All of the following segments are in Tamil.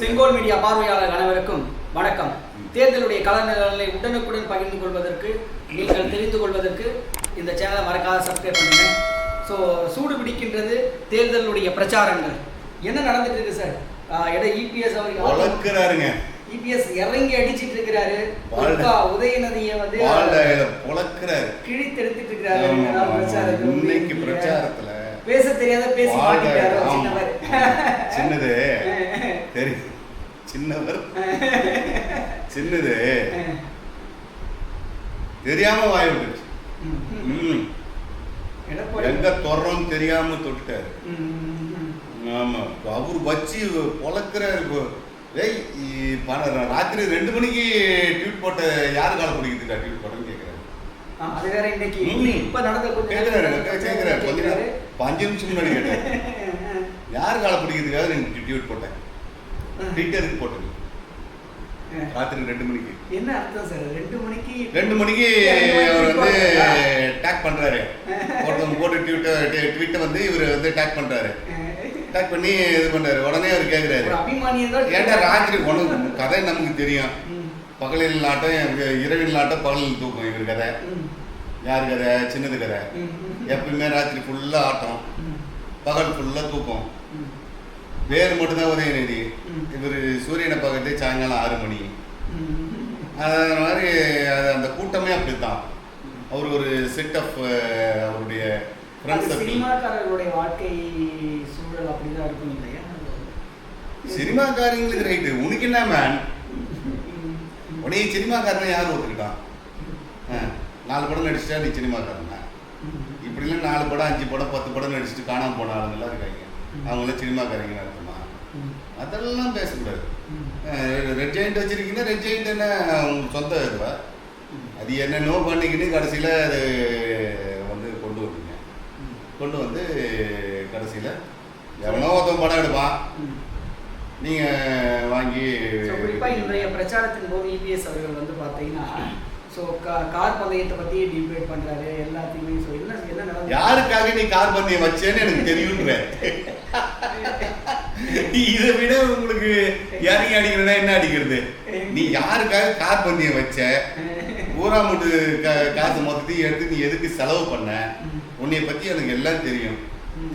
செங்கோல் மீடியா பார்வையாளர் அனைவருக்கும் வணக்கம். தேர்தலுடைய கலந்துகளை உடனுக்குடன் பகிர்ந்து கொள்வதற்கு, நீங்கள் தெரிந்து கொள்வதற்கு இந்த சேனலை மறக்காத சப்ஸ்கிரைப் பண்ணுங்க. ஸோ சூடு பிடிக்கின்றது தேர்தலுடைய பிரச்சாரங்கள். என்ன நடந்துட்டு இருக்கு சார்? இபிஎஸ் அவருக்கு இபிஎஸ் இறங்கி அடிச்சிட்டு இருக்கிறாரு. உதயநிதியை வந்து கிழித்தெடுத்துட்டு இருக்கிறாரு. பிரச்சாரத்துல பேச தெரியாத பேசி மாட்டிட்டாரு. சின்னவர் சின்னது தெரியும், சின்னவர் சின்னது தெரியாம வாய் விட்டுச்சு. எங்க தொடரும் தெரியாம தொட்டாரு. ஆமா, அவரு வச்சு பொழக்கிறாரு. ராத்திரி 2 மணிக்கு ட்வீட் போட்ட யாரு கால பிடிக்குதுக்கா ட்வீட் போட்டேன்னு கேட்கிறாரு. அது வேற இன்னைக்கு இப்ப நடந்த கேட்கிறாரு. கொஞ்ச நேரம் 5 நிமிஷம் முன்னாடி கேட்டாரு, யாரு கால பிடிக்கிறதுக்காக நீங்க ட்வீட் போட்டேன், ட்விட்டருக்கு போட்டேன் ராத்திரி 2 மணிக்கு. என்ன அர்த்தம் சார்? 2 மணிக்கு அவர் வந்து டேக் பண்றாரு. ஒருத்தவங்க போட்டு ட்வீட்டை வந்து இவர் வந்து டேக் பண்றாரு. டேக் பண்ணி இது பண்றாரு. உடனே அவர் கேட்கிறாரு, ஏன்டா ராத்திரி உனக்கு கதை நமக்கு தெரியும், பகலில் ஆட்டம் இரவில் ஆட்டம் பகலில் தூக்கம். இவர் கதை யார் கதை? சின்னது கதை. எப்பவுமே ராத்திரி ஃபுல்லா ஆட்டம், பகல் ஃபுல்லா தூக்கம். வேறு மட்டும்தான் உதயநிதி. இவர் சூரியனை பார்க்கறது சாயங்காலம் 6 மணி. அது மாதிரி அந்த கூட்டமே அப்படித்தான். அவர் ஒரு செட் ஆஃப் அவருடைய சினிமாக்காரர்களுடைய வாழ்க்கை சூழல் அப்படிதான் இருக்கும் இல்லையா? சினிமாக்காரங்களுக்கு ரைட்டு. உனக்கு என்ன மேன், உடனே சினிமாக்காரனை யார் ஒத்துக்கிட்டான்? 4 படம் நடிச்சுட்டா நீ சினிமாக்காரனா? இப்படிலாம் 4 படம் 5 படம் 10 படம் நடிச்சுட்டு காணாம போன ஆளுங்கெல்லாம் இருக்காங்க. அவங்களாம் சினிமாக்காரங்க நடத்துமா? அதெல்லாம் பேசக்கூடாது. ரெட் ஜெயிண்ட் வச்சிருக்கீங்கன்னா ரெட் ஜெயிண்ட் என்ன உங்களுக்கு சொந்த இதுவா? அது என்னென்னோ பண்ணிக்கின்னு கடைசியில் அது வந்து கொண்டு வந்து கடைசியில் எவனோ ஒருத்தன் படம் எடுப்பான், நீங்கள் வாங்கி. குறிப்பாக இன்றைய பிரச்சாரத்தின் போது இபிஎஸ் அவர்கள் வந்து பார்த்தீங்கன்னா ஸோ கார் பந்தயத்தை பற்றி டிபேட் பண்ணுறாரு எல்லாத்தையுமே. ஸோ என்ன நடந்தது? யாருக்காக நீ கார் பந்தயம் வச்சேன்னு எனக்கு தெரியுன்ற. இதை விட உங்களுக்கு இறங்கி அடிக்கிறதா என்ன அடிக்கிறது? நீ யாருக்காக கார் பந்தயம் வச்ச? ஊரா மட்டும் காசு மொத்தத்தையும் எடுத்து நீ எதுக்கு செலவு பண்ண? உன்னைய பத்தி எனக்கு எல்லாம் தெரியும்.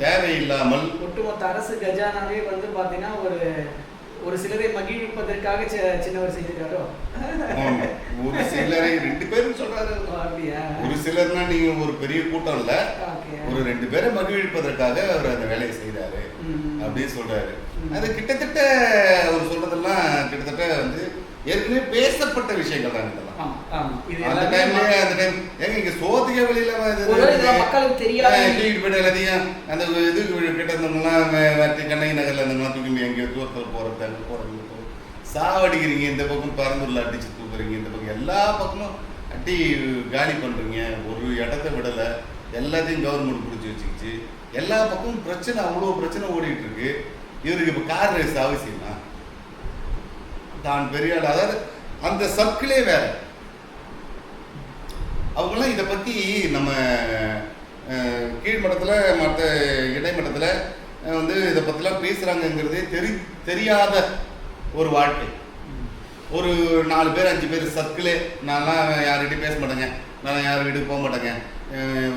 தேவையில்லாமல் ஒட்டுமொத்த அரசு கஜானாவே வந்து பாத்தீங்கன்னா ஒரு சிலரை மகிழ்விப்பதற்காக சின்னவர் செய்திருக்காரோ. ஒரு சிலரை 2 பேரும் சொல்றாரு. ஒரு சிலர்னா நீங்க ஒரு பெரிய கூட்டம் இல்ல, ஒரு 2 பேரை மகிழ்விப்பதற்காக அவர் அந்த வேலையை செய்தாரு அப்படின்னு சொல்றாரு. அது கிட்டத்தட்ட அவர் சொல்றதெல்லாம் கிட்டத்தட்ட வந்து ஏற்கனவே பேசப்பட்ட விஷயங்கள் தான் இதெல்லாம். அந்த டைம் ஏங்க இங்க சோத்துக்கே வெளியில மக்களுக்கு தெரியாது. எல்லாத்தையும் அந்த இது கிட்ட இருந்தவங்கலாம் கண்ணகி நகர்ல இருந்தவங்களாம் தூக்கி எங்கேயோ தூரத்தில் போறது சாவடிக்கிறீங்க. இந்த பக்கம் பரந்தூர்ல அடிச்சு தூக்குறீங்க, இந்த பக்கம் எல்லா பக்கமும் அட்டி காலி பண்றீங்க. ஒரு இடத்த விடலை, எல்லாத்தையும் கவர்மெண்ட் பிடிச்சி வச்சுக்கிச்சு. எல்லா பக்கமும் பிரச்சனை, அவ்வளோ பிரச்சனை ஓடிட்டு இருக்கு. இவருக்கு இப்போ கார் ரேஸ் அவசியமா? தான் பெரிய ஆள், அதாவது அந்த சர்க்கிளே வேற. அவங்களாம் இதை பற்றி நம்ம கீழ்மட்டத்தில் மற்ற இடைமட்டத்தில் வந்து இதை பற்றிலாம் பேசுகிறாங்கங்கிறதே தெரியாத ஒரு வாழ்க்கை. ஒரு 4 பேர் 5 பேர் சர்க்கிளே. நான்லாம் யார்கிட்டையும் பேச மாட்டேங்க, நான் யார் வீட்டுக்கு போக மாட்டேங்க,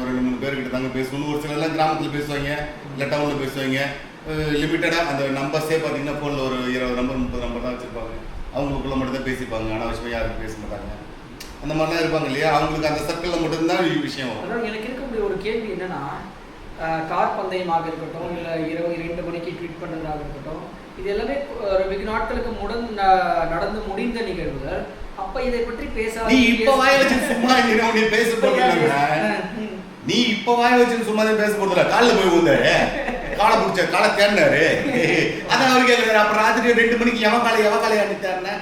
ஒரு 2-3 பேர்கிட்ட தாங்க பேசணும். ஒரு சிலர்லாம் கிராமத்தில் பேசுவாங்க, இல்லை டவுனில் பேசுவாங்க. லிமிட்டடாக அந்த நம்பர்ஸே பார்த்தீங்கன்னா ஃபோனில் ஒரு 20 நம்பர் 30 நம்பர் தான் வச்சுருப்பாங்க. அவங்களுக்குள்ள மட்டும் தான் பேசிப்பாங்க, அனாவசியமாக யாருக்கும் பேச மாட்டாங்க. அந்த மாதிரிலாம் இருப்பாங்க இல்லையா? அவங்களுக்கு அந்த சர்க்கிளில் மட்டும்தான் விஷயம். அதாவது எனக்கு இருக்கக்கூடிய ஒரு கேள்வி என்னன்னா, கார் பந்தயமாக இருக்கட்டும், இல்லை இரவு 2 மணிக்கு ட்வீட் பண்ணுறதாக இருக்கட்டும், இது எல்லாமே வெகு நாட்களுக்கு நடந்து முடிந்த நிகழ்வுகள். அப்ப இதை பற்றி பேசாத நீ இப்ப வாய வச்சு சும்மா நீ பேச போறீங்க. நீ இப்ப வாய வச்சு சும்மா பேச போறதுல காலில் போய் ஊந்தாரு, காலை பிடிச்ச காலை தேடினாரு. அதான் அவரு கேட்கிறாரு, அப்ப ராத்திரி 2 மணிக்கு எவன் காலை அடித்தாருன்னா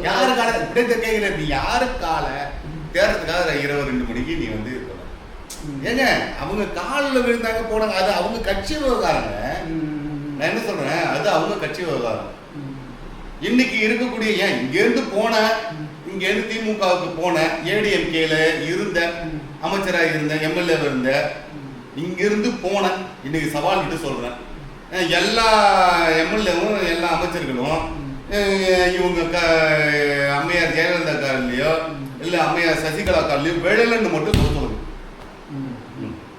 யாரு காலை இப்படி கேட்கிறாரு. நீ யாரு காலை தேடுறதுக்காக இரவு 2 மணிக்கு நீ வந்து ஏங்க அவங்க காலில் விழுந்தாங்க போனாங்க, அது அவங்க கட்சி விவகாரங்க. நான் என்ன சொல்றேன், அது அவங்க கட்சி விவகாரம். இன்னைக்கு இருக்கக்கூடிய ஏன் இங்கேருந்து போன, இங்கேருந்து திமுகவுக்கு போன, ஏடிஎம்கேல இருந்த அமைச்சராக இருந்த, எம்எல்ஏ இருந்த, இங்கிருந்து போன, இன்னைக்கு சவால் கிட்ட சொல்றேன், எல்லா எம்எல்ஏவும் எல்லா அமைச்சர்களும் இவங்க அம்மையார் ஜெயலலிதா கார்லையோ இல்லை அம்மையார் சசிகலா கார்லையோ வேலைன்னு மட்டும் சொல்லுங்க,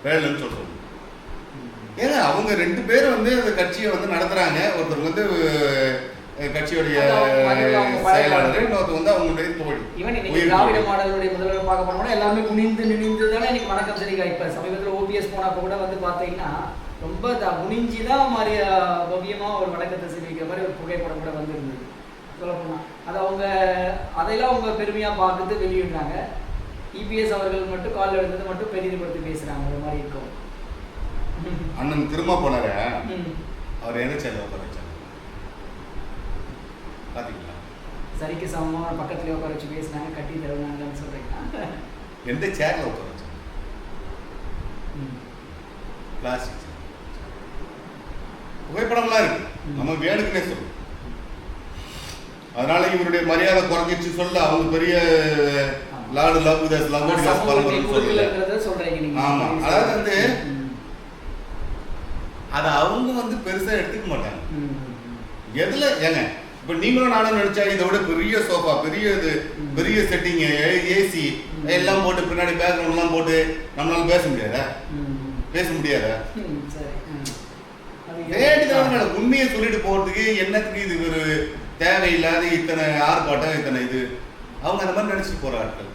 வேலைன்னு சொல்லுங்க. ஏன்னா அவங்க 2 பேரும் வந்து அந்த கட்சியை வந்து நடத்துறாங்க. ஒருத்தர் வந்து கட்சியுடைய செயலாளர், இன்னொருத்தர் வந்து அவங்களுடைய தோழி. திராவிட மாடலுடைய முதல்வர் பார்க்க போனோம்னா எல்லாமே குனிந்து நினைந்து தானே இன்னைக்கு வணக்கம் சரிங்க. இப்போ சமீபத்தில் ஓபிஎஸ் போனப்போ கூட வந்து பார்த்தீங்கன்னா ரொம்ப குனிஞ்சி தான் மாதிரி பவ்யமாக ஒரு வணக்கத்தை தெரிவிக்கிற மாதிரி ஒரு புகைப்படம் கூட வந்துருந்தது சொல்லப்போனால். அது அவங்க அதையெல்லாம் அவங்க பெருமையாக பார்த்துட்டு வெளியிடுறாங்க. இபிஎஸ் அவர்கள் மட்டும் காலில் எடுத்தது மட்டும் பெரிதுபடுத்தி பேசுகிறாங்க. ஒரு மாதிரி இருக்கும். அண்ணன் திரும்ப போனார அவர் எந்த சேர்ந்த உட்கார வச்சாங்க பாத்தீங்களா? சரிக்கு சமமாக பக்கத்துலேயே உட்கார வச்சு பேசினாங்க, கட்டி தருவாங்கன்னு சொல்கிறீங்களா? எந்த சேர்ல உட்கார வச்சாங்க? பிளாஸ்டிக் புகைப்படம்லாம் இருக்கு, நம்ம வேணுக்குன்னே சொல்லுவோம். அதனால இவருடைய மரியாதை குறைஞ்சிச்சு சொல்ல அவங்க பெரிய லாடு லவ்தாஸ் லங்கோடிதாஸ் பரம்பரைன்னு சொல்லல. ஆமா, அதாவது வந்து அதை அவங்க வந்து பெருசா எடுத்துக்க மாட்டாங்க. எதுல ஏங்க இப்ப நீங்களும் நானும் நினைச்சா இதை விட பெரிய சோஃபா, பெரிய இது, பெரிய செட்டிங், ஏசி எல்லாம் போட்டு பின்னாடி பேக்ரவுண்ட் எல்லாம் போட்டு நம்மளால பேச முடியாதா? பேச முடியாதா? உண்மையை சொல்லிட்டு போறதுக்கு என்னத்துக்கு இது ஒரு தேவையில்லாத இத்தனை ஆர்ப்பாட்டம், இத்தனை இது அவங்க அந்த மாதிரி நினைச்சிட்டு போற ஆட்கள்.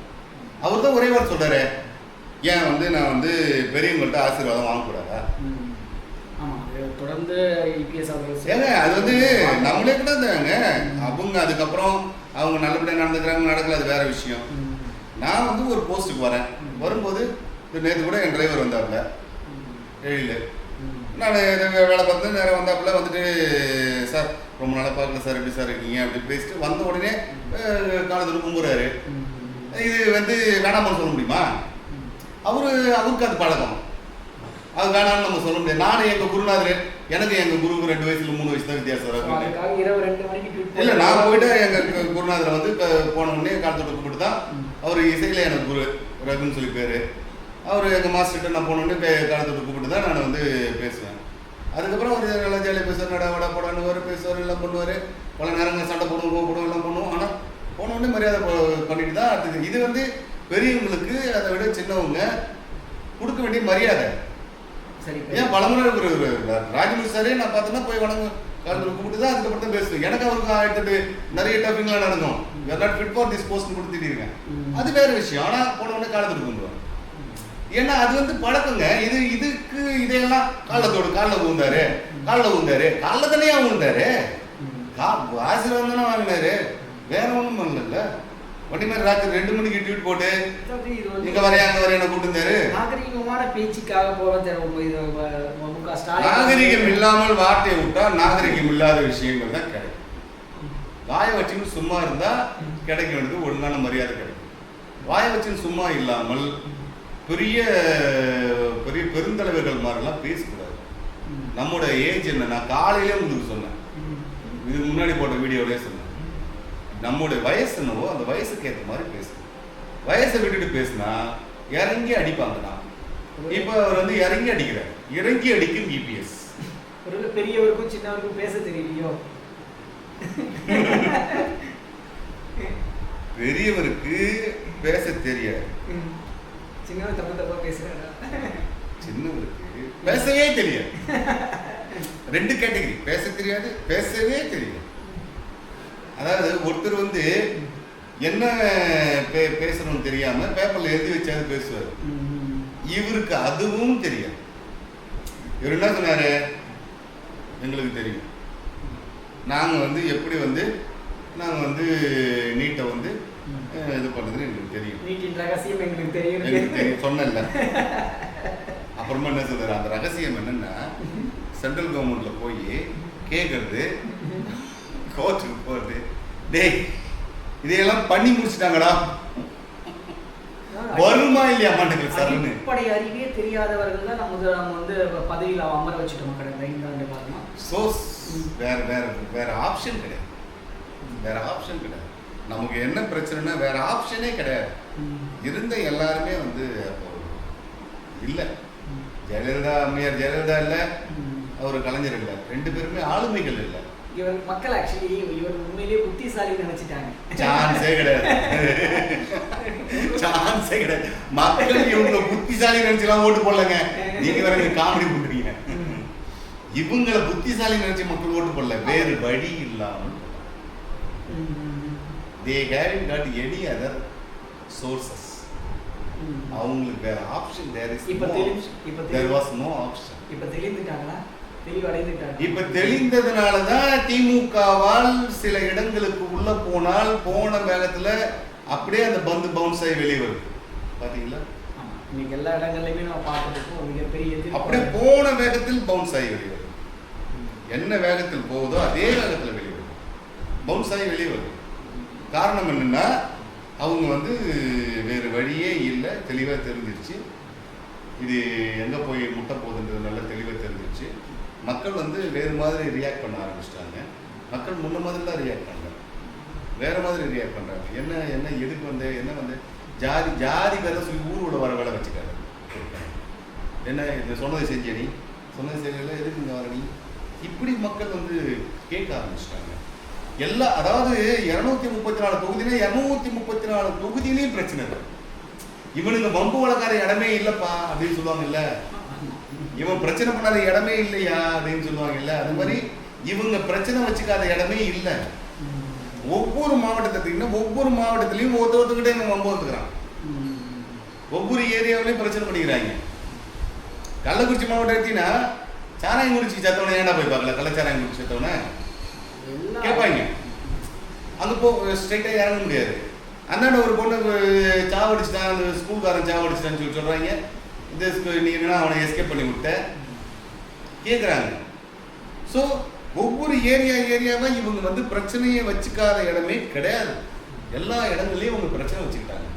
அவர் தான் ஒரே வாரம் சொல்றாரு, ஏன் வந்து நான் வந்து பெரியவங்கள்ட்ட ஆசீர்வாதம் வாங்கக்கூடாதா? தொடர்ந்து ஏங்க அது வந்து நம்மளே கூட இருந்தாங்க. அவங்க அதுக்கப்புறம் அவங்க நல்லபடியாக நடந்துக்கிறாங்க நடக்கல, அது வேற விஷயம். நான் வந்து ஒரு போஸ்ட்டுக்கு வரேன், வரும்போது நேற்று கூட என் டிரைவர் வந்தாப்புல எழில், நான் வேலை பார்த்து நேரம் வந்தாப்புல வந்துட்டு, சார் ரொம்ப நாளாக பார்க்கல சார், எப்படி சார் இருக்கீங்க அப்படின்னு பேசிட்டு வந்த உடனே காலத்தில் கும்புறாரு. இது வந்து வேணாமான்னு சொல்ல முடியுமா? அவருக்கு அது பழக்கம், அது வேணாம்னு நம்ம சொல்ல முடியாது. நானும் எங்கள் குருநாதர், எனக்கு எங்கள் குருவுக்கு 2 வயசுல 3 வயசு தான் வித்தியாசம். இல்லை, நான் போயிட்டு எங்கள் குருநாதரை வந்து போன உடனே காலத்தோட கூப்பிட்டு தான், அவர் இசையில் எனக்கு குரு ரகுன்னு சொல்லி பேர். அவர் எங்கள் மாஸ்டர்கிட்ட நான் போன உடனே காலத்தோட கூப்பிட்டு தான் நான் வந்து பேசுவேன். அதுக்கப்புறம் அவர் நல்லா ஜாலியாக பேசுவார், நடா வடா போடான்னு பேசுவார், எல்லாம் பண்ணுவார். பல நேரங்கள் சண்டை போடுவோம் எல்லாம் பண்ணுவோம். ஆனால் போன உடனே மரியாதை பண்ணிட்டு தான் அடுத்தது. இது வந்து பெரியவங்களுக்கு அதை விட சின்னவங்க கொடுக்க வேண்டிய மரியாதை. ஏன் பலமுறை ஒரு ராஜமுடி சாரே நான் பார்த்தோன்னா போய் வணங்க காலத்தில் கூப்பிட்டு தான் அதுக்கப்புறம் தான் பேசுவேன். எனக்கு அவருக்கு ஆயிட்டு நிறைய டப்பிங்லாம் நடக்கும். You are not fit for this post கொடுத்துட்டீங்க, அது வேற விஷயம். ஆனால் போன உடனே காலத்துக்கு கூப்பிடுவாங்க. ஏன்னா அது வந்து பழக்கங்க. இதுக்கு இதையெல்லாம் காலில் ஊந்தாரு காலில் தானே ஊந்தாரு, ஆசீர்வாதம் தானே வாங்கினாரு, வேற ஒன்றும் பண்ணல. வண்டி மாதிரி ராத்திரி 2 மணிக்கு ட்வீட் போட்டு இங்க வரையா அங்க வரையா கூப்பிட்டுருந்தாரு. நாகரிகமான பேச்சுக்காக போறது. நாகரிகம் இல்லாமல் வார்த்தையை விட்டா நாகரிகம் இல்லாத விஷயங்கள் தான் கிடைக்கும். வாயை வச்சுன்னு சும்மா இருந்தா கிடைக்க வேண்டியது ஒழுங்கான மரியாதை கிடைக்கும். வாயை வச்சுன்னு சும்மா இல்லாமல் பெரிய பெரிய பெருந்தலைவர்கள் மாதிரிலாம் பேசக்கூடாது. நம்மளோட ஏஜ் என்ன, நான் காலையிலே உங்களுக்கு சொன்னேன், இதுக்கு முன்னாடி போட்ட வீடியோவிலே சொன்னேன், நம்மளுடைய வயசு என்னவோ அந்த வயசுக்கு ஏற்ற மாதிரி பேசணும். வயசை விட்டுட்டு பேசினா இறங்கி அடிப்பாங்கண்ணா. இப்போ அவர் வந்து இறங்கி அடிக்கிறார், இறங்கி அடிக்கும் இபிஎஸ். ஒரு பெரியவருக்கும் சின்னவருக்கும் பேச தெரியலையோ? பெரியவருக்கு பேச தெரியாது, சின்னவர் தப்பா பேசுறாரா? சின்னவருக்கு பேசவே தெரியாது. 2 கேட்டகரி, பேச தெரியாது, பேசவே தெரியாது. அதாவது ஒருத்தர் வந்து என்ன பேசணும்னு தெரியாம பேப்பர்ல எழுதி வச்சாது பேசுவார். இவருக்கு அதுவும் தெரியாது. இவர் என்ன சொன்னாரு, எங்களுக்கு தெரியும், நாங்க வந்து எப்படி வந்து நாங்க வந்து நீட்டை வந்து இது பண்ணுறதுன்னு எங்களுக்கு தெரியும், நீட்டின் ரகசியம் எங்களுக்கு தெரியும் சொன்னல. அப்புறமா என்ன சொல்றாரு, அந்த ரகசியம் என்னன்னா சென்ட்ரல் கவர்மெண்ட்ல போய் கேட்கறது, கோர்ட்டுக்கு போறது, டேய் இதையெல்லாம் பண்ணி முடிச்சுட்டாங்கடா, வருமா இல்லையா மாட்டேங்குது சார். அடிப்படை அறிவே தெரியாதவர்கள் தான் நம்ம வந்து பதவியில் அமர வச்சுட்டோம் கடந்த 5 ஆண்டு காலமா. ஸோ வேற ஆப்ஷன் கிடையாது, வேற ஆப்ஷன் கிடையாது. நமக்கு என்ன பிரச்சனைனா வேற ஆப்ஷனே கிடையாது. இருந்த எல்லாருமே வந்து அப்போ இல்லை. ஜெயலலிதா, அம்மையார் ஜெயலலிதா இல்லை, அவர் கலைஞர் இல்லை, 2 பேருமே ஆளுமைகள் இல்லை. இவர் மக்கள் ஆக்சுவலி இவர் உண்மையிலேயே புத்திசாலின்னு நினைச்சிட்டாங்க. சான்ஸே கிடையாது, சான்ஸே கிடையாது. மக்கள் இவங்க புத்திசாலி நினைச்சுலாம் ஓட்டு போடலங்க. நீங்க வேற காமெடி பண்றீங்க. இவங்களை புத்திசாலி நினைச்சு மக்கள் ஓட்டு போடல, வேறு வழி இல்லாமல் they haven't got any other sources. அவங்களுக்கு வேற option there was no option. இப்ப தெளிந்துட்டாங்களா? தெளிவடைந்துட்டாங்க. இப்ப தெளிந்ததுனாலதான் திமுகவால் சில இடங்களுக்கு உள்ள போனால் போன வேகத்துல அப்படியே அந்த பந்து பவுன்ஸ் ஆகி வெளியே வருது. பாத்தீங்களா? இன்னைக்கு எல்லா இடங்கள்லயுமே நம்ம பார்த்துட்டு மிகப்பெரிய அப்படியே போன வேகத்தில் பவுன்ஸ் ஆகி வெளியே வருது. என்ன வேகத்தில் போகுதோ அதே வேகத்துல வெளியே வருது, பவுன்ஸ் ஆகி வெளியே வருது. காரணம் என்னன்னா அவங்க வந்து வேறு வழியே இல்லை, தெளிவாக தெரிஞ்சிருச்சு. இது எங்கே போய் முட்டை போகுதுன்றது நல்லா தெளிவாக தெரிஞ்சிருச்சு. மக்கள் வந்து வேறு மாதிரி ரியாக்ட் பண்ண ஆரம்பிச்சிட்டாங்க. மக்கள் முன்ன மாதிரி தான் ரியாக்ட் பண்ணுறாங்க, வேறு மாதிரி ரியாக்ட் பண்ணுறாங்க. என்ன எதுக்கு வந்து என்ன வந்து ஜாதி வேலை சொல்லி ஊரோட வர வேலை வச்சுக்காரு. என்ன இந்த சொன்னதை செஞ்ச நீ, சொன்னதை செய்யல, எதுக்கு இங்கே வர நீ, இப்படி மக்கள் வந்து கேட்க ஆரம்பிச்சிட்டாங்க. எல்லா அதாவது 234 தொகுதினா 234 தொகுதியிலையும் பிரச்சனை இருக்கு. இவனுங்க வம்பு வளர்க்காத இடமே இல்லப்பா அப்படின்னு சொல்லுவாங்கல்ல, இவன் பிரச்சனை பண்ணாத இடமே இல்லையா அப்படின்னு சொல்லுவாங்கல்ல, அது மாதிரி இவங்க பிரச்சனை வச்சுக்காத இடமே இல்லை. ஒவ்வொரு மாவட்டத்திலையும் ஒவ்வொரு மாவட்டத்திலையும் ஒருத்தர்கிட்ட இவங்க வம்பு வளர்த்துக்கிறான். ஒவ்வொரு ஏரியாவிலையும் பிரச்சனை பண்ணிக்கிறாங்க. கள்ளக்குறிச்சி மாவட்டம் எடுத்தீங்கன்னா சாராயங்குறிச்சி சத்தவனை ஏன்னா போய் பார்க்கல, கள்ளச்சாராயங்குறிச்சி சத்தவனை கேட்பாங்க. அங்கே போ ஸ்ட்ரைட்டாக இறங்க முடியாது. அந்தாண்ட ஒரு பொண்ணு சாவடிச்சுட்டான், அந்த ஸ்கூல்காரன் சாவடிச்சுட்டான்னு சொல்லி சொல்கிறாங்க. இந்த நீ என்னன்னா அவனை எஸ்கேப் பண்ணி விட்ட கேட்குறாங்க. ஸோ ஒவ்வொரு ஏரியாவாக இவங்க வந்து பிரச்சனையை வச்சுக்காத இடமே கிடையாது. எல்லா இடங்கள்லையும் அவங்க பிரச்சனை வச்சுக்கிட்டாங்க.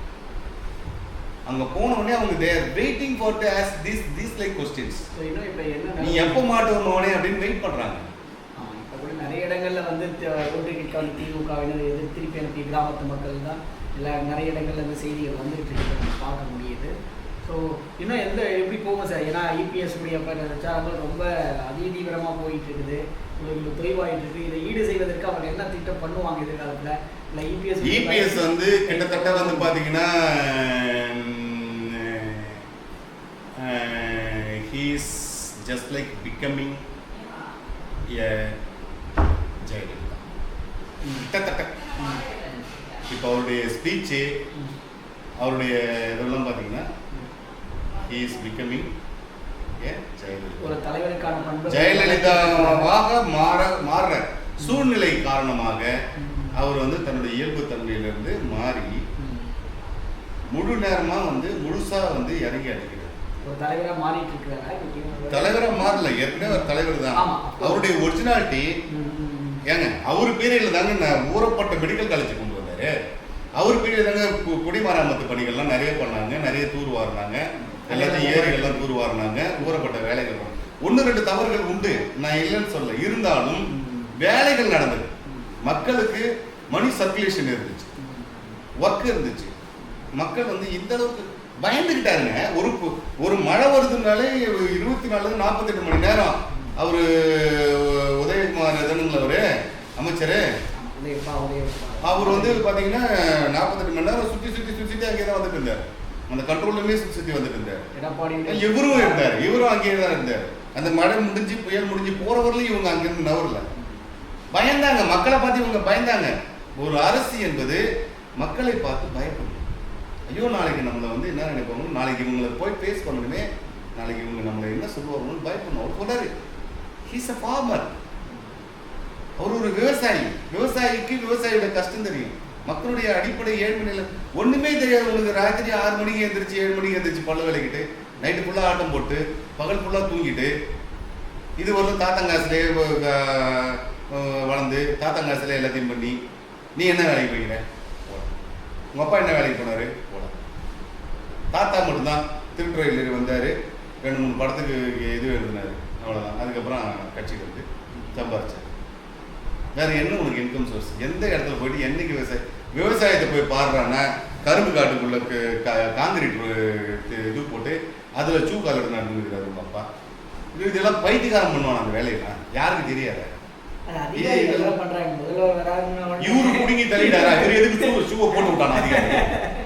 அங்கே போனோடனே அவங்க they're waiting for to ask these like questions. நீ எப்போ மாட்டுவனே அப்படின்னு வெயிட் பண்ணுறாங்க. நிறைய இடங்கள்ல வந்து ஓட்டு கேட்காத திமுகவினர் எதிர்த்து திருப்பி அனுப்பிய கிராமத்து மக்கள் தான் நிறைய இடங்கள்ல இந்த செய்திகள் வந்துட்டு இருக்கு, பார்க்க முடியுது. ஸோ இன்னும் எப்படி போகும் சார்? ஏன்னா இபிஎஸ் உடைய பிரச்சாரங்கள் ரொம்ப அதிதீவிரமாக போயிட்டு இருக்குது, உங்களுக்கு தொய்வாயிட்டு இருக்கு. இதை ஈடு செய்வதற்கு அவங்க என்ன திட்டம் பண்ணுவாங்க எதிர்காலத்தில்? இல்லை இபிஎஸ் வந்து கிட்டத்தட்ட வந்து பார்த்தீங்கன்னா he is just like becoming a Jayalalithaa. கிட்டத்தட்ட இப்போ அவருடைய ஸ்பீச்சு, அவருடைய இதெல்லாம் பார்த்தீங்கன்னா he is becoming a Jayalalithaa. ஒரு தலைவருக்கான பண்பு ஜெயலலிதாவாக மாறுற சூழ்நிலை காரணமாக அவர் வந்து தன்னுடைய இயல்பு தன்மையிலிருந்து மாறி முழு நேரமாக வந்து முழுசா வந்து இறங்கி அடிக்கிறார். ஒரு தலைவராக மாறிட்டு இருக்கிறாரா? தலைவராக மாறல, ஏற்கனவே ஒரு தலைவர் தான். அவருடைய ஒரிஜினாலிட்டி ஏங்க அவர் பீரியட்ல தாங்க ஊறப்பட்ட மெடிக்கல் காலேஜ் கொண்டு வந்தாரு. அவர் பீரியட் தாங்க குடிமராமத்து பணிகள்லாம் நிறைய பண்ணாங்க, நிறைய தூர் வாரினாங்க, எல்லாத்தையும் ஏரிகள்லாம் தூர் வாரினாங்க, ஊறப்பட்ட வேலைகள். 1-2 தவறுகள் உண்டு, நான் இல்லைன்னு சொல்ல. இருந்தாலும் வேலைகள் நடந்தது. மக்களுக்கு மணி சர்க்குலேஷன் இருந்துச்சு, ஒர்க் இருந்துச்சு. மக்கள் வந்து இந்த அளவுக்கு பயந்துக்கிட்டாருங்க. ஒரு மழை வருதுனாலே 24-48 மணி நேரம் அவரு உதயகுமார் எதனுங்கள அவரு அமைச்சர், அவர் வந்து பாத்தீங்கன்னா 48 மணி நேரம் சுத்தி அங்கே தான் வந்துட்டு இருந்தார். அந்த கண்ட்ரோல்லுமே சுத்தி வந்துட்டு இருந்தார். இவரும் இருந்தார், இவரும் அங்கேயே தான் இருந்தார். அந்த மழை முடிஞ்சு புயல் முடிஞ்சு போறவரையிலும் இவங்க அங்கிருந்து நவரல. பயந்தாங்க, மக்களை பார்த்து இவங்க பயந்தாங்க. ஒரு அரசு என்பது மக்களை பார்த்து பயப்படும். ஐயோ நாளைக்கு நம்மளை வந்து என்ன நினைப்பாங்க, நாளைக்கு இவங்களை போய் பேஸ் பண்ணணுமே, நாளைக்கு இவங்க நம்மளை என்ன சொல்லுவாங்கன்னு பயப்படணும். அவர் சொல்றாரு, ஹீஸ் அ ஃபார்மர். அவர் ஒரு விவசாயி. விவசாயிக்கு விவசாயியோட கஷ்டம் தெரியும். மக்களுடைய அடிப்படை ஏழ்மையில ஒண்ணுமே தெரியாது. உங்களுக்கு ராத்திரி 6 மணிக்கு எழுந்திரிச்சு 7 மணிக்கு எழுந்திரிச்சு பல்ல விளக்கிட்டு நைட்டு ஃபுல்லாக ஆட்டம் போட்டு பகல் ஃபுல்லாக தூங்கிட்டு இது ஒரு தாத்தங்காசுலேயே வளர்ந்து தாத்தங்காசுல எல்லாத்தையும் பண்ணி நீ என்ன வேலைக்கு போய்க்கிற? உங்கள் அப்பா என்ன வேலைக்கு போனார்? போல. தாத்தா மட்டும்தான் திருட்டுறையில் வந்தார், 2-3 படத்துக்கு இது எழுதினார், அவ்வளோதான். அதுக்கப்புறம் கட்சிக்கு வந்து சம்பாரிச்சார். வேறு என்ன உனக்கு இன்கம் சோர்ஸ்? எந்த இடத்துல போயிட்டு என்னைக்கு விவசாயத்தை போய் பாடுறான்னா கரும்பு காட்டுக்குள்ள காங்கிரீட் இது போட்டு அதில் சூ காலர் நடந்துக்கிறாரு உங்கள் அப்பா. இதெல்லாம் பைத்தியக்காரன் பண்ணுவான் அந்த வேலையெல்லாம், யாருக்கு தெரியாது. இவரு குடுங்கி தள்ளிட்டாரா, இவரு எதுக்கு ஷூவை போட்டு விட்டான் அதிகாரி?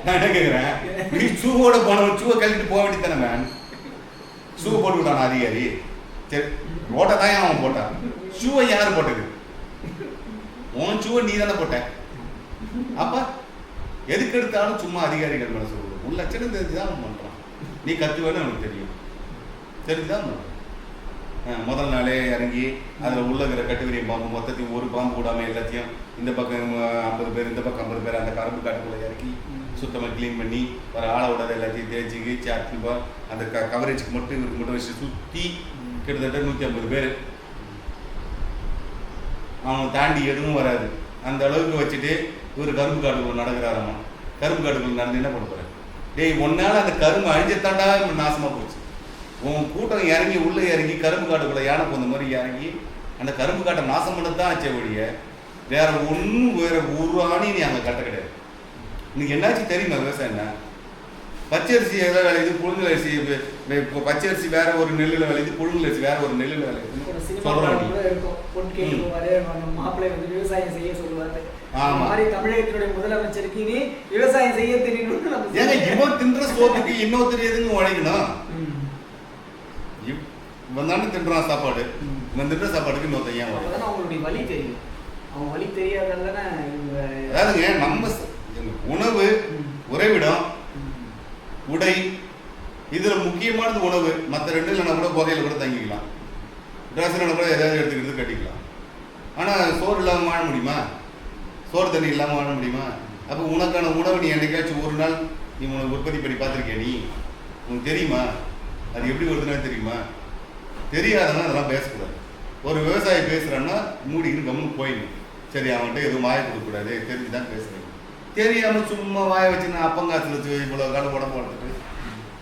நான் என்ன கேட்குறேன், நீ ஷூவோட போனவன் ஷூவை கழட்டிட்டு போக வேண்டியதானே மேன்? ஷூவை போட்டு விட்டான் அதிகாரி. சரி, ரோட்டை தான் அவன் போட்டான், ஷூவை யாரு போட்டது? உன் ஷூவை நீ தானே போட்ட. அப்ப எதுக்கு எடுத்தாலும் சும்மா அதிகாரிகள் மேல சொல்லுவோம். உன் லட்சணம் தெரிஞ்சுதான் அவன் பண்றான். நீ கத்துவேன்னு அவனுக்கு தெரியும், தெரிஞ்சுதான் பண்றான். முதல் நாளே இறங்கி அதில் உள்ள இருக்கிற கட்டுவிரியம் பாம்பு மொத்தத்தையும் ஒரு பாம்பு விடாமல் எல்லாத்தையும் இந்த பக்கம் 50 பேர், இந்த பக்கம் 50 பேர் அந்த கரும்பு காட்டுக்குள்ளே இறக்கி சுத்தமாக க்ளீன் பண்ணி ஒரு ஆளை விடாத எல்லாத்தையும் தேய்ச்சி கீச்சு அத்துப்பா அந்த கவரேஜுக்கு மட்டும் இவருக்கு மட்டும் வச்சு சுற்றி கிட்டத்தட்ட 150 பேர். அவன் தாண்டி எதுவும் வராது அந்த அளவுக்கு வச்சுட்டு இவர் கரும்பு காட்டுக்குள்ள நடக்கிறாராமா. கரும்பு காட்டுக்குள்ள நடந்து என்ன பண்ண போகிறார்? டேய், ஒன்னால அந்த கரும்பு அழிஞ்சத்தாண்டா நாசமாக போச்சு. உன் கூட்டம் இறங்கி உள்ளே இறங்கி கரும்பு காட்டுக்குள்ள யானை போந்த மாதிரி இறங்கி அந்த கரும்பு காட்டை நாசம் பண்ண தான் ஆச்சே ஒழிய வேற ஒன்றும் வேற ஒரு ஆணி நீ அங்கே கட்ட கிடையாது. இன்னைக்கு என்னாச்சு தெரியுமா? விவசாயம் என்ன, பச்சரிசி எதாவது விளையுது, புழுங்கல் அரிசி. இப்போ பச்சரிசி வேற ஒரு நெல்லில் விளையுது, புழுங்கல் அரிசி வேற ஒரு நெல்லில் விளையுது. விவசாயம் செய்ய சொல்லுவாரு. தமிழகத்தினுடைய முதலமைச்சருக்கு நீ விவசாயம் செய்ய தெரியணும். ஏங்க இவன் தின்ற சோத்துக்கு இன்னொருத்தர் எதுங்க உழைக்கணும்? இவன் தானே தின்றான் சாப்பாடு, இவன் தின்ற சாப்பாடுக்கு இன்னொருத்தன் ஏன் வரும்? அவங்களுடைய வழி தெரியும், அவங்க வழி தெரியாதானே. அதாவதுங்க நம்ம உணவு, உறைவிடம், உடை, இதுல முக்கியமானது உணவு. மற்ற ரெண்டு இல்லைனா கூட புகையில கூட தங்கிக்கலாம், ட்ரெஸ் இல்லைனா கூட ஏதாவது எடுத்துக்கிறது கட்டிக்கலாம். ஆனா சோறு இல்லாமல் வாழ முடியுமா? சோறு தண்ணி இல்லாமல் வாழ முடியுமா? அப்போ உனக்கான உணவு நீ என்னைக்காச்சும் ஒரு நாள் நீ உனக்கு உற்பத்தி பண்ணி பார்த்துருக்கிய? நீ உனக்கு தெரியுமா அது எப்படி வருதுன்னு? தெரியுமா? தெரியாதுன்னா அதெல்லாம் பேசக்கூடாது. ஒரு விவசாயி பேசுகிறான்னா மூடிக்கிட்டு கம்முன்னு போயிடணும். சரி, அவன்கிட்ட எதுவும் வாயை கொடுக்கக்கூடாது, தெரிஞ்சுதான் பேசுகிறேன். தெரியாமல் சும்மா வாயை வச்சு நான் அப்பங்காசில் வச்சு இவ்வளோ காலம் உடம்பு வளர்த்துட்டு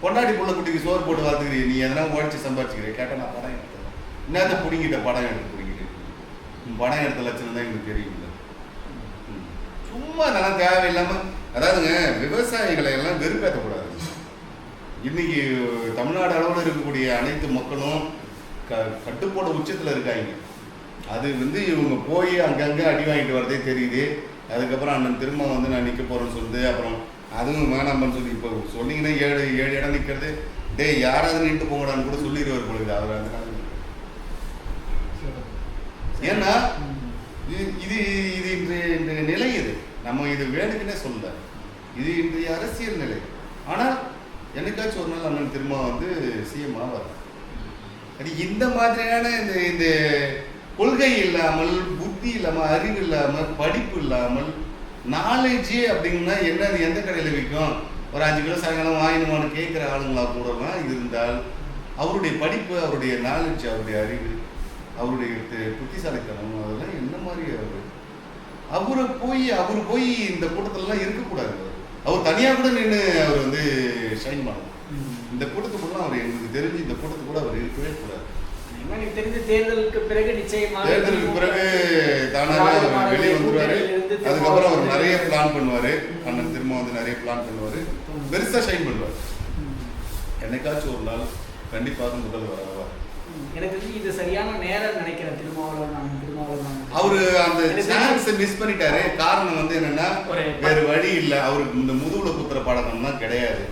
பொண்டாட்டி புள்ள குட்டிக்கு சோறு போட்டு வளர்த்துக்கிறீ, நீ எதனா உடச்சி சம்பாதிச்சுக்கிறேன். கேட்டால் நான் படம் எடுத்தேன். என்னத்த பிடிங்கிட்ட படம் எடுத்து பிடிங்கிட்டு படம் எடுத்த லட்சணம் தான் எனக்கு தெரியுமில்ல. சும்மா அதெல்லாம் தேவையில்லாமல். அதாவதுங்க விவசாயிகளை எல்லாம் வெறுப்பேற்றக்கூடாது. இன்னைக்கு தமிழ்நாடு அளவில் இருக்கக்கூடிய அனைத்து மக்களும் கட்டுப்போட உச்சத்தில் இருக்காங்க. அது இவங்க போய் அங்கங்கே அடி வாங்கிட்டு வரதே தெரியுது. அதுக்கப்புறம் அண்ணன் திரும்ப நான் நிற்க போகிறேன்னு சொல்லுது. அப்புறம் அதுவும் வேணாம்னு சொல்லி இப்போ சொன்னீங்கன்னா 7 இடம் நிற்கிறது. டே, யாராவது நின்று போங்கடான்னு கூட சொல்லிடுவார் பொழுது அவர். அதனால ஏன்னா இது இன்றைய நிலை. இது நம்ம இது வேணுக்குன்னே சொல்லல, இது இன்றைய அரசியல் நிலை. ஆனால் என்னைக்காச்சும் ஒரு நாள் அண்ணன் திரும்ப சிஎம் ஆவார். அது இந்த மாதிரியான இந்த கொள்கை இல்லாமல், புத்தி இல்லாமல், அறிவு இல்லாமல், படிப்பு இல்லாமல், நாலேஜ் அப்படின்னா என்ன, எந்த கடையில் விற்கும், ஒரு 5 கிலோ சாயங்காலம் வாங்கினுமான்னு கேட்குற ஆளுங்களா கூடலாம் இருந்தால் அவருடைய படிப்பு, அவருடைய நாலேஜ், அவருடைய அறிவு, அவருடைய புத்திசாலித்தனம் அதெல்லாம் என்ன மாதிரி அவர் போய் இந்த கூட்டத்திலலாம் இருக்கக்கூடாது. அவர் தனியாக கூட நின்று அவர் ஷைன் பண்ணணும். இந்த கூட்டத்துக்குள்ள அவர் எனக்கு தெரிஞ்சு இந்த கூட்டத்துக்கு கூட அவர் இருக்கவே கூடாது. எனக்கு தெரிஞ்ச தேர்தலுக்கு பிறகு நிச்சயமாக தேர்தலுக்கு பிறகு தானாக வெளியே வந்துருவாரு. அதுக்கப்புறம் அவர் நிறைய பிளான் பண்ணுவாரு. அண்ணன் திரும்ப நிறைய பிளான் பண்ணுவாரு, பெருசா ஷைன் பண்ணுவார். என்னைக்காச்சும் ஒரு நாள் கண்டிப்பாக முதல்வர் ஆவார். எனக்கு தெரிஞ்சு இது சரியான நேரம் நினைக்கிறேன். திருமாவளவன் அவரு அந்த சான்ஸ் மிஸ் பண்ணிட்டாரு. காரணம் என்னன்னா வேற வழி இல்லை. அவருக்கு இந்த முதுகுல குத்துற பழக்கம்லாம் கிடையாது.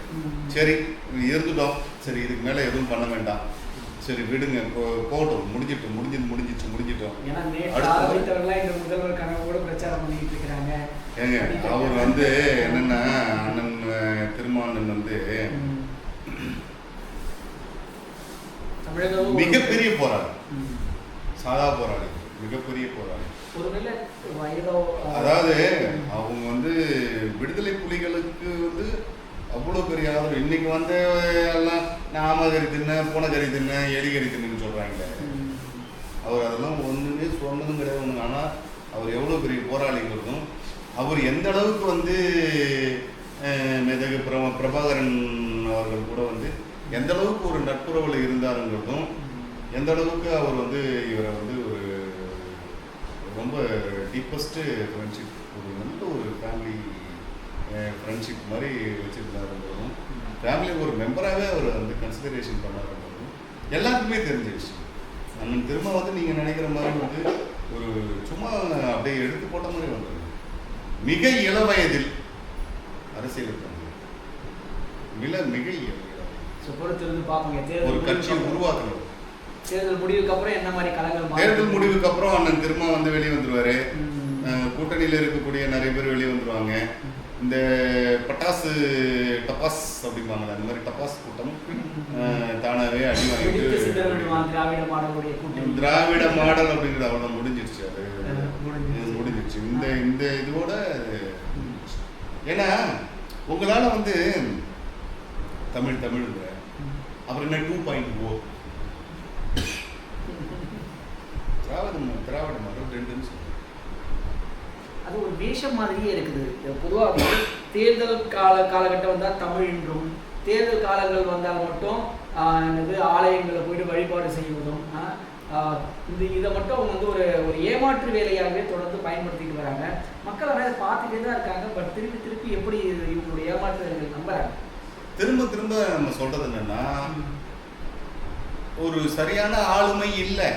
சரி, இருந்துட்டோம், சரி இதுக்கு மேல எதுவும் பண்ண வேண்டாம், சரி விடுங்க, போட்டோம், முடிஞ்சிட்டோம். ஏங்க அவர் என்னன்னா அண்ணன் திருமாவளவன் மிகப்பெரிய போராளி, சாதா போராளி, மிகப்பெரிய போராளி. அதாவது அவங்க விடுதலை புலிகளுக்கு அவ்வளோ பெரிய ஆதரவு. இன்னைக்கு எல்லாம் நாமகரி தின்ன, பூனைக்கறி தின்ன, எலிகறி தின்னு சொல்றாங்க. அவர் அதெல்லாம் ஒண்ணுமே சொன்னதும் கிடையாது. ஆனால் அவர் எவ்வளோ பெரிய போராளிங்கிறதும், அவர் எந்த அளவுக்கு மெதகு பிரபாகரன் அவர்கள் கூட எந்த அளவுக்கு ஒரு நட்புறவில் இருந்தாருங்கிறதும், எந்த அளவுக்கு அவர் இவரை ஒரு ரொம்ப டீப்பஸ்ட்டு ஃப்ரெண்ட்ஷிப், ஒரு நல்ல ஒரு ஃபேமிலி ஃப்ரெண்ட்ஷிப் மாதிரி வச்சுருந்தாருங்கிறதும், ஃபேமிலி ஒரு மெம்பராகவே அவர் கன்சிடரேஷன் பண்ணாருங்கிறதும் எல்லாருக்குமே தெரிஞ்சிருச்சு. அண்ணன் திரும்ப வந்து நீங்கள் நினைக்கிற மாதிரி வந்து ஒரு சும்மா அப்படியே எடுத்து போட்ட மாதிரி வந்துருக்கு. மிக இள வயதில் அரசியலுக்கு மிக ஒரு கட்சியை உருவாக்கணும். தேர்தல் முடிவுக்கு அப்புறம் என்ன மாதிரி கலங்கள்? தேர்தல் முடிவுக்கு அப்புறம் அண்ணன் திரும்ப வந்து வெளியே வந்துருவாரு. கூட்டணியில் இருக்கக்கூடிய நிறைய பேர் வெளியே வந்துருவாங்க. இந்த பட்டாசு டப்பாஸ் அப்படிம்பாங்களே, அந்த மாதிரி டப்பாஸ் கூட்டம் தானாவே அடி வாங்கிட்டு திராவிட மாடல் அப்படிங்கிறது அவ்வளோ முடிஞ்சிருச்சு. அது முடிஞ்சிருச்சு இந்த இதோட. ஏன்னா உங்களால் வந்து தமிழுங்க அப்புறம் என்ன 2.0 திராவிட மாடல் 2 அது ஒரு வேஷம் மாதிரியே இருக்குது. பொதுவாக தேர்தல் காலகட்டம் வந்தால் தமிழ் என்றும், தேர்தல் காலங்கள் வந்தால் மட்டும் ஆலயங்களில் போயிட்டு வழிபாடு செய்வதும், இதை மட்டும் அவங்க வந்து ஒரு ஏமாற்று வேலையாகவே தொடர்ந்து பயன்படுத்திட்டு வராங்க. மக்கள் அதை பார்த்துட்டே தான் இருக்காங்க. பட் திருப்பி எப்படி இவங்களுடைய ஏமாற்று வேலைகள் நம்புறாங்க? திரும்ப நம்ம சொல்றது என்னன்னா, ஒரு சரியான ஆளுமை இல்லை.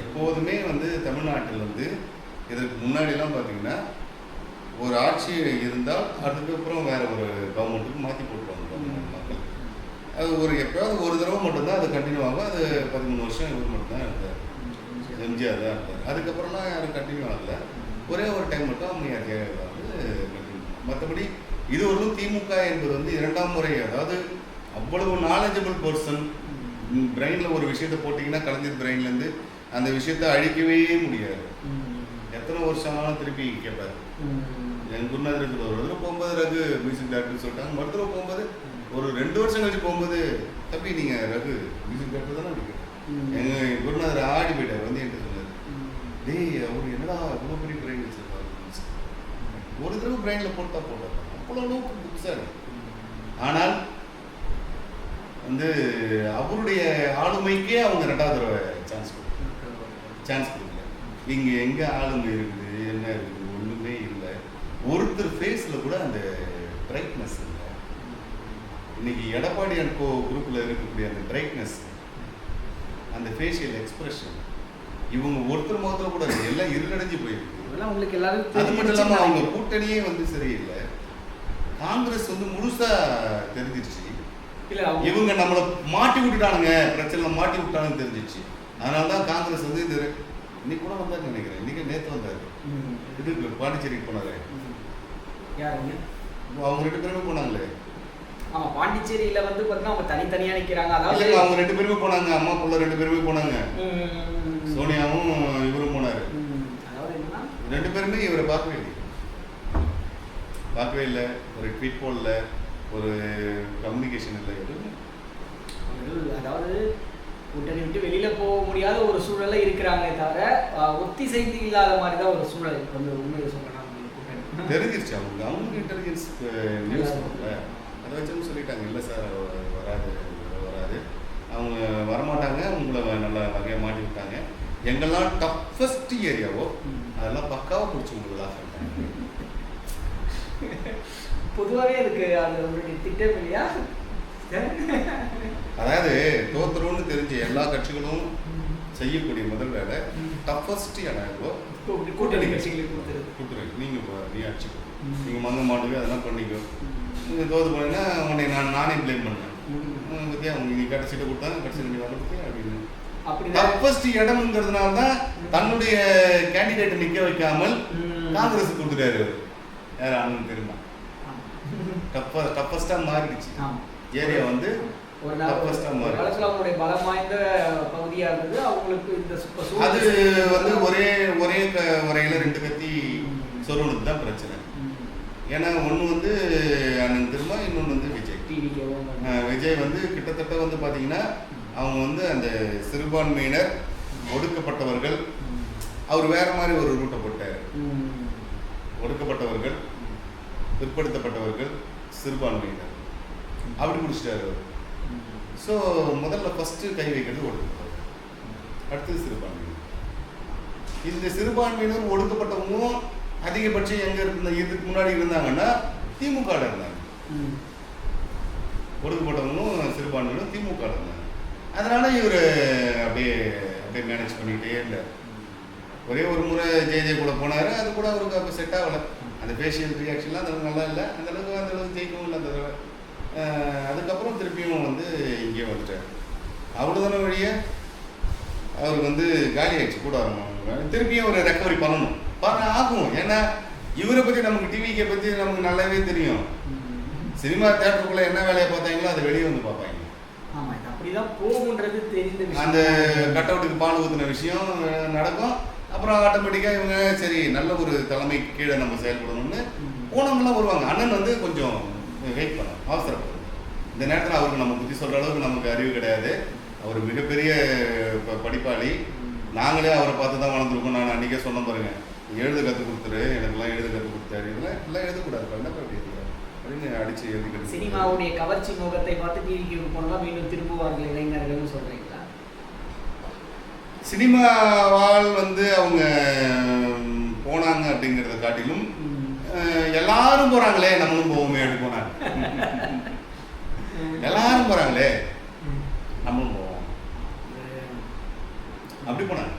எப்போதுமே வந்து தமிழ்நாட்டில் வந்து இதற்கு முன்னாடிலாம் பார்த்தீங்கன்னா ஒரு ஆட்சி இருந்தால் அதுக்கப்புறம் வேற ஒரு கவர்மெண்ட்டுக்கு மாற்றி போட்டுருவாங்க மக்கள். அது ஒரு எப்போயாவது ஒரு தடவை மட்டும்தான் அது கண்டினியூ ஆகும். அது 13 வருஷம் இவர் மட்டும்தான் இருந்தார், எம்ஜிஆர் தான் இருந்தார். அதுக்கப்புறம்லாம் யாரும் கண்டினியூ ஆகலை. ஒரே ஒரு டைம் மட்டும் அம்மையார் ஜெயலலிதா வந்து கண்டினியூ. மற்றபடி இது ஒரு திமுக என்பது வந்து 2ஆம் முறை. அதாவது அவ்வளவு நாலேஜபிள் பர்சன். பிரெயினில் ஒரு விஷயத்தை போட்டிங்கன்னா கலைஞர் பிரெயின்லேருந்து அந்த விஷயத்தை அழிக்கவே முடியாது. எத்தனை வருஷம் ஆனாலும் திருப்பி கேட்பாரு. என் குருநாதர் ஒரு தடவை போகும்போது ரகு மியூசிக் டேரக்டர் சொல்லிட்டாங்க. மறுதடவை போகும்போது ஒரு 2 வருஷம் கழிச்சு போகும்போது தப்பி நீங்கள் ரகு மியூசிக் டேரக்டர் தானே நினைக்கிறேன். எங்கள் குருநாதர் ஆடி போயிட்டார் வந்து என்கிட்ட சொன்னார், டேய் அவர் என்னடா இவ்வளோ பெரிய பிரெயின் வச்சிருப்பாரு. ஒரு தடவை பிரெயினில் போட்டா போட்டார் அவ்வளோ அளவுக்கு புதுசாக இருக்கு. ஆனால் வந்து அவருடைய ஆளுமைக்கே அவங்க 2வது தடவை சான்ஸ் கொடுக்கல. இங்கே எங்கே ஆளுமை இருக்குது, என்ன இருக்குது, ஒன்றுமே இல்லை. ஒருத்தர் ஃபேஸில் கூட அந்த பிரைட்னஸ் இல்லை. இன்னைக்கு எடப்பாடி அண்ட் கோ குரூப்பில் இருக்கக்கூடிய அந்த பிரைட்னஸ், அந்த ஃபேஷியல் எக்ஸ்பிரஷன் இவங்க ஒருத்தர் முகத்தில் கூட எல்லாம் இருளடைஞ்சு போயிருக்கு. அது மட்டும் இல்லாமல் அவங்க கூட்டணியே வந்து சரியில்லை. காங்கிரஸ் வந்து முழுசாக தெரிஞ்சிருச்சு. இவங்க நம்மளை மாட்டி விட்டுட்டானுங்க, பிரச்சனை மாட்டி விட்டானுன்னு தெரிஞ்சிச்சு. அதனால தான் காங்கிரஸ் வந்து இது இன்னைக்கு கூட வந்தாரு நினைக்கிறேன். இன்னைக்கு நேற்று வந்தாரு. இதுக்கு பாண்டிச்சேரிக்கு போனாரு. அவங்க 2 பேருமே போனாங்களே. ஆமா, பாண்டிச்சேரியில வந்து பார்த்தீங்கன்னா அவங்க தனித்தனியா நிற்கிறாங்க. அதாவது அவங்க 2 பேருமே போனாங்க. அம்மா புள்ள 2 பேருமே போனாங்க. சோனியாவும் இவரும் போனாரு. அதாவது என்னன்னா 2 பேருமே இவரை பார்க்கவே இல்லை. ஒரு ட்வீட் போடல, ஒரு கம்யூனிகேஷன் இல்லை, எதுவும். அதாவது கூட்டணி விட்டு வெளியில போக முடியாத ஒரு சூழல்ல இருக்கிறாங்களே தவிர ஒத்திசைந்து இல்லாத மாதிரி தான் ஒரு சூழல் வந்து உண்மையை சொல்லலாம். தெரிஞ்சிருச்சு அவங்களுக்கு இன்டெலிஜென்ஸ் நியூஸ் அதை வச்சு சொல்லிட்டாங்க, இல்லை சார் வராது, அவங்க வரமாட்டாங்க, உங்களை நல்ல வகையாக மாட்டி விட்டாங்க. எங்கெல்லாம் டஃபஸ்ட் ஏரியாவோ அதெல்லாம் பக்காவாக பிடிச்சி உங்களுக்கு லாஸ் பண்ணிட்டாங்க. பொதுவாகவே இருக்கு அது உங்களுடைய திட்டம் இல்லையா? அதாவது தோத்துறோன்னு தெரிஞ்ச எல்லா கட்சிகளும் செய்யக்கூடிய முதல் வேலை டஃபஸ்ட் இடம் கூட்டணி கட்சிகளுக்கு கொடுத்துரு. நீ அடிச்சுக்கோ, நீங்கள் மங்க மாட்டுக்கு அதெல்லாம் பண்ணிக்கோ. நீங்கள் தோத்து போனீங்கன்னா உன்னை நானே பிளேம் பண்ணேன். பற்றியா அவங்க நீ கடைசிட்ட கொடுத்தாங்க, கடைசியில் நீ வர பற்றியா அப்படின்னு டஃபஸ்ட் இடம்ங்கிறதுனால தான் தன்னுடைய கேண்டிடேட்டை நிற்க வைக்காமல் காங்கிரஸ் கொடுத்துட்டாரு. யார் அண்ணன் தெரியுமா? டஃபஸ்டாக மாறிடுச்சு ஏரியா வந்து. அவங்களுடைய பலம் வாய்ந்த பகுதியா இருந்தது அவங்களுக்கு. இந்த அது வந்து ஒரே உரையில 2 கத்தி சொல்லணுக்கு தான் பிரச்சனை. ஏன்னா ஒன்று வந்து அண்ணன் திரும்ப, இன்னொன்று வந்து விஜய் வந்து கிட்டத்தட்ட வந்து பார்த்தீங்கன்னா அவங்க வந்து அந்த சிறுபான்மையினர், ஒடுக்கப்பட்டவர்கள், அவர் வேற மாதிரி ஒரு ரூட்டை போட்டார். ஒடுக்கப்பட்டவர்கள், பிற்படுத்தப்பட்டவர்கள், சிறுபான்மையினர் அப்படி முடிச்சிட்டாரு அவர். ஸோ முதல்ல ஃபஸ்ட்டு கை வைக்கிறது ஒடுக்கப்பட்டவர், அடுத்தது சிறுபான்மையினர். இந்த சிறுபான்மையினர் ஒடுக்கப்பட்டவங்களும் அதிகபட்சம் எங்கே இருந்த இதுக்கு முன்னாடி இருந்தாங்கன்னா திமுகவில் இருந்தாங்க. ஒடுக்கப்பட்டவங்களும் சிறுபான்மையினரும் திமுகவில் இருந்தாங்க. அதனால இவர் அப்படியே அப்படியே மேனேஜ் பண்ணிக்கிட்டே இருந்தார். ஒரே ஒரு முறை ஜெய கூட போனார், அது கூட அவருக்கு அப்போ செட் ஆகலை. அந்த ஃபேஷியல் ரியாக்ஷன்லாம் அந்த நல்லா இல்லை, அந்தளவுக்கு ஜெயிக்கவும் இல்லை அந்த தடவை. அதுக்கப்புறம் திருப்பியும் வந்து இங்கே வந்துட்டார். அவ்வளோதான வழியே அவருக்கு வந்து காலி ஆயிடுச்சு கூட திருப்பியும் ஒரு ரெக்கவரி பண்ணணும் ஆகும். ஏன்னா இவரை பற்றி நமக்கு டிவிக்கை பற்றி நமக்கு நல்லாவே தெரியும். சினிமா தேட்டருக்குள்ளே என்ன வேலையை பார்த்தாங்களோ அதை வெளியே வந்து பார்ப்பாங்க. அந்த கட் அவுட்டுக்கு பால் ஊற்றின விஷயம் நடக்கும். அப்புறம் ஆட்டோமேட்டிக்காக இவங்க சரி நல்ல ஒரு தலைமை கீழே நம்ம செயல்படணும்னு போனவங்களாம் வருவாங்க. அண்ணன் வந்து கொஞ்சம் வெயிட் பண்ணணும், அவசரப்படும். இந்த நேரத்தில் அவருக்கு நம்ம புத்தி சொல்கிற அளவுக்கு நமக்கு அறிவு கிடையாது. அவர் மிகப்பெரிய படிப்பாளி. நாங்களே அவரை பார்த்து தான் வளர்ந்துருக்கோம். நான் அன்றைக்கே சொன்ன பாருங்க, எழுத கற்றுக் கொடுத்துரு, எனக்குலாம் எழுத கற்றுக் கொடுத்தாரு. இதெல்லாம் எழுதக்கூடாது, என்ன அப்படி அப்படின்னு அடிச்சு எழுதிக்கிட்டு. சினிமாவுடைய கவர்ச்சி முகத்தை பார்த்து டிவிக்கு போனோம்னா மீண்டும் திரும்புவார்கள் இளைஞர்கள்னு சொல்கிறீங்களா? சினிமாவால் வந்து அவங்க போனாங்க அப்படிங்கிறத காட்டிலும் எல்லாரும் போகிறாங்களே நம்மளும் போவோமே அப்படி போனாங்க. எல்லாரும் போகிறாங்களே நம்மளும் போவோம் அப்படி போனாங்க.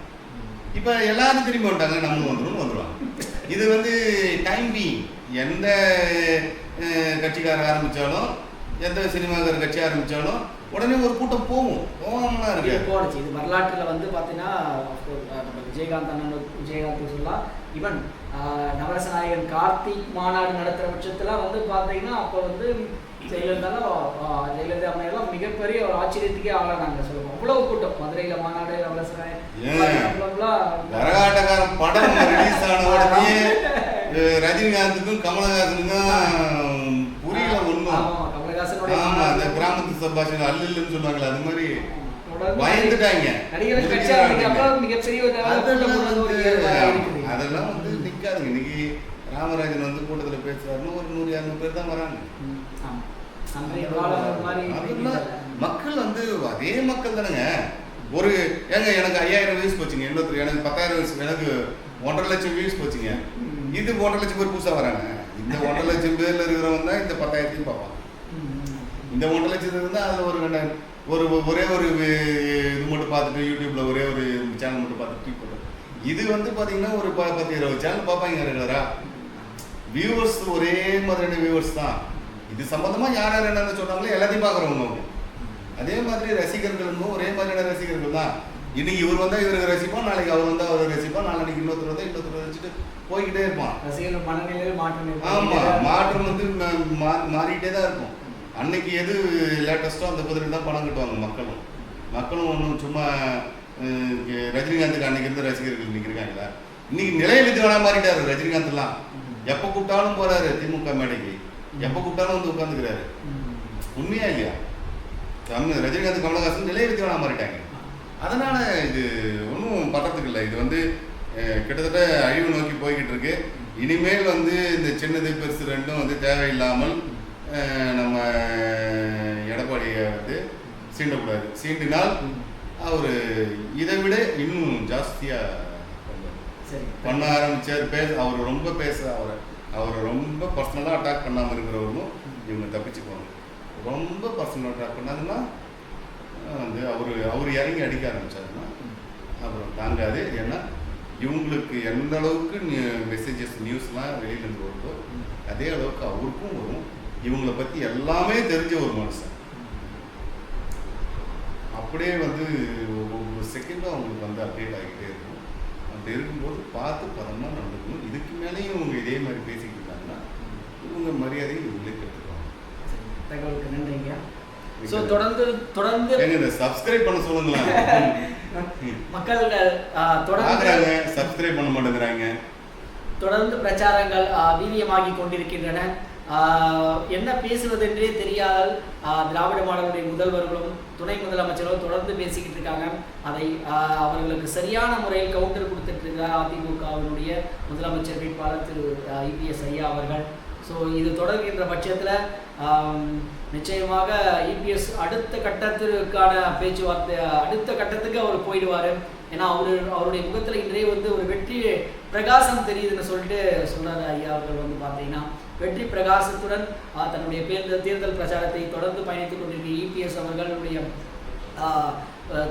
இப்போ எல்லாரும் திரும்பி வந்துட்டாங்க, நம்மளும் வந்துடுவாங்க. இது வந்து டைம் பீயிங். எந்த கட்சிக்காரர் ஆரம்பித்தாலும், எந்த சினிமாக்கார கட்சி ஆரம்பித்தாலும் உடனே ஒரு கூட்டம் போகாமலாம் இருக்கு. போடுச்சு. இது வரலாற்றில் வந்து பார்த்தீங்கன்னா விஜயகாந்த் அண்ணன் விஜயகாந்த் சொல்லலாம். ஈவன் நவரச நாயகன் கார்த்திக் மாநாடு நடத்துகிற பட்சத்தில் வந்து பார்த்தீங்கன்னா அப்போ வந்து ஜெயலலிதா அம்மையெல்லாம் மிகப்பெரிய ஒரு ஆச்சரியத்துக்கே ஆளானாங்க சொல்லுவோம். அவ்வளவு கூட்டம் மதுரையில் மாநாடு நவரச கரகாட்டக்காரன் படம் ரிலீஸ் ஆன உடனே ரஜினிகாந்துக்கும் கமலஹாசனுக்கும் புரியல ஒன்றும். ஆமா, அந்த கிராமத்து சம்பாஷணம் அல்லன்னு சொல்லுவாங்களே அது மாதிரி பயந்துட்டாங்க. அதெல்லாம் வந்து நிக்காதுங்க. இன்னைக்கு ராமராஜன் வந்து கூட்டத்தில் பேசுறாருன்னு ஒரு 100-200 பேர் தான் வராங்க. மக்கள் வந்து அதே மக்கள் தானுங்க. ஒரு ஏங்க எனக்கு 5000 வியூஸ் போச்சுங்க, இன்னொருத்தர் எனக்கு 10,000 வியூஸ், எனக்கு 1.5 லட்சம் வியூஸ் போச்சுங்க. இது 1.5 லட்சம் பேர் புதுசாக வராங்க. இந்த 1.5 லட்சம் பேர்ல இருக்கிறவங்க தான் இந்த 10,000 பார்ப்பான். இந்த 1.5 லட்சத்துல இருந்தால் அதில் ஒரே ஒரு இது மட்டும் பார்த்துட்டு யூடியூப்ல ஒரே ஒரு சேனல் மட்டும் பார்த்துட்டு போடுறோம். இது வந்து பார்த்தீங்கன்னா ஒரு 10-20 சேனல் பார்ப்பாங்க ரெகுலரா. வியூவர்ஸ் ஒரே மாதிரியான வியூவர்ஸ் தான். இது சம்பந்தமாக யார் யார் என்னென்ன சொன்னாங்களோ எல்லாத்தையும் பார்க்குறவங்க அவங்க. அதே மாதிரி ரசிகர்களும் ஒரே மாதிரியான ரசிகர்கள் தான். இன்னைக்கு இவர் வந்தால் இவருக்கு ரசிப்பான், நாளைக்கு அவர் வந்தால் அவர் ரசிப்பான், நாளைக்கு இன்னொருத்தர் வந்தால் இன்னொருத்தர் ரசிச்சுட்டு போய்கிட்டே இருப்பான். ரசிகர்கள் மனநிலையில் மாற்றம். ஆமாம், மாற்றம் வந்து மாறிக்கிட்டே தான் இருக்கும். அன்னைக்கு எது லேட்டஸ்ட்டோ அந்த குதிரை தான் பணம் கட்டுவாங்க மக்களும் ஒன்றும் சும்மா ரஜினிகாந்துக்கு அன்னைக்கு இருந்த ரசிகர்கள் இன்னைக்கு இருக்காங்களா? இன்னைக்கு நிலைய வித்வானா மாறிட்டாரு ரஜினிகாந்த்லாம். எப்போ கூப்பிட்டாலும் போறாரு திமுக மேடைக்கு, எப்போ கூப்பிட்டாலும் வந்து உட்காந்துக்கிறாரு. உண்மையா இல்லையா? ரஜினிகாந்த் கமலஹாசன் நிலைய வித்வானா மாறிட்டாங்க. அதனால இது ஒன்றும் பட்டத்துக்கு இல்லை. இது வந்து கிட்டத்தட்ட அழிவு நோக்கி போய்கிட்டு இருக்கு. இனிமேல் வந்து இந்த சின்னது பெருசு ரெண்டும் வந்து தேவையில்லாமல் நம்ம எடப்பாடியை வந்து சீண்டக்கூடாது. சீண்டினால் அவர் இதை விட இன்னும் ஜாஸ்தியாக பண்ண ஆரம்பித்தார். அவர் ரொம்ப அவரை ரொம்ப பர்சனலாக அட்டாக் பண்ணாமல் இருக்கிறவரும் இவங்க தப்பிச்சுக்குவாங்க. ரொம்ப பர்சனலாக அட்டாக் பண்ணாதுன்னா வந்து அவர் இறங்கி அடிக்க ஆரம்பித்தாருன்னா அப்புறம் தாங்காது. ஏன்னா இவங்களுக்கு எந்த அளவுக்கு மெசேஜஸ் நியூஸ்லாம் வெளியிலேருந்து வருதோ அதே அளவுக்கு அவருக்கும் வரும். இவங்களை பற்றி எல்லாமே தெரிஞ்ச ஒரு மனுஷன். அப்படியே வந்து ஒவ்வொரு செகண்டும் அவங்களுக்கு வந்து அப்டேட் ஆகிட்டே இருக்கும். அப்படி இருக்கும்போது பார்த்து பதமாக நடந்துக்கணும். இதுக்கு மேலேயும் இவங்க இதே மாதிரி பேசிக்கிட்டு இருக்காங்கன்னா இவங்க மரியாதையை இவங்களே கற்றுக்குவாங்க. தகவலுக்கு நன்றிங்க. ஸோ தொடர்ந்து எங்க சப்ஸ்கிரைப் பண்ண சொல்லுங்களேன். மக்கள் தொடர்ந்து சப்ஸ்கிரைப் பண்ண மாட்டேங்கிறாங்க. தொடர்ந்து பிரச்சாரங்கள் வீரியமாகி கொண்டிருக்கின்றன. என்ன பேசுவதென்றே தெரியாத திராவிட மாடலுடைய முதல்வர்களும் துணை முதலமைச்சரும் தொடர்ந்து பேசிக்கிட்டு இருக்காங்க. அதை அவர்களுக்கு சரியான முறையில் கவுண்டர் கொடுத்துட்டு இருக்கார் அதிமுகவினுடைய முதலமைச்சர் வேட்பாளர் திரு இபிஎஸ் ஐயா அவர்கள். ஸோ இது தொடர்கின்ற பட்சத்தில் நிச்சயமாக இபிஎஸ் அடுத்த கட்டத்திற்கான பேச்சுவார்த்தை அடுத்த கட்டத்துக்கு அவர் போயிடுவார். ஏன்னா அவருடைய முகத்தில் இன்றைய வந்து ஒரு வெற்றி பிரகாசம் தெரியுதுன்னு சொல்லிட்டு சொல்கிறார் ஐயா அவர்கள். வந்து பார்த்தீங்கன்னா வெற்றி பிரகாசத்துடன் தன்னுடைய தேர்தல் பிரச்சாரத்தை தொடர்ந்து பயணித்துக் கொண்டிருக்கிற இபிஎஸ் அவர்களுடைய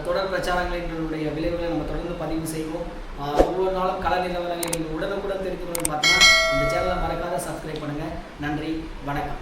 தொடர் பிரச்சாரங்களினுடைய விளைவுகளை நம்ம தொடர்ந்து பதிவு செய்வோம். ஒவ்வொரு நாளும் கள நிலவரங்களை நீங்கள் உடனுக்குடன் தெரிந்து கொள்ளணும்னு பார்த்தீங்கன்னா இந்த சேனலை மறக்காத சப்ஸ்கிரைப் பண்ணுங்கள். நன்றி, வணக்கம்.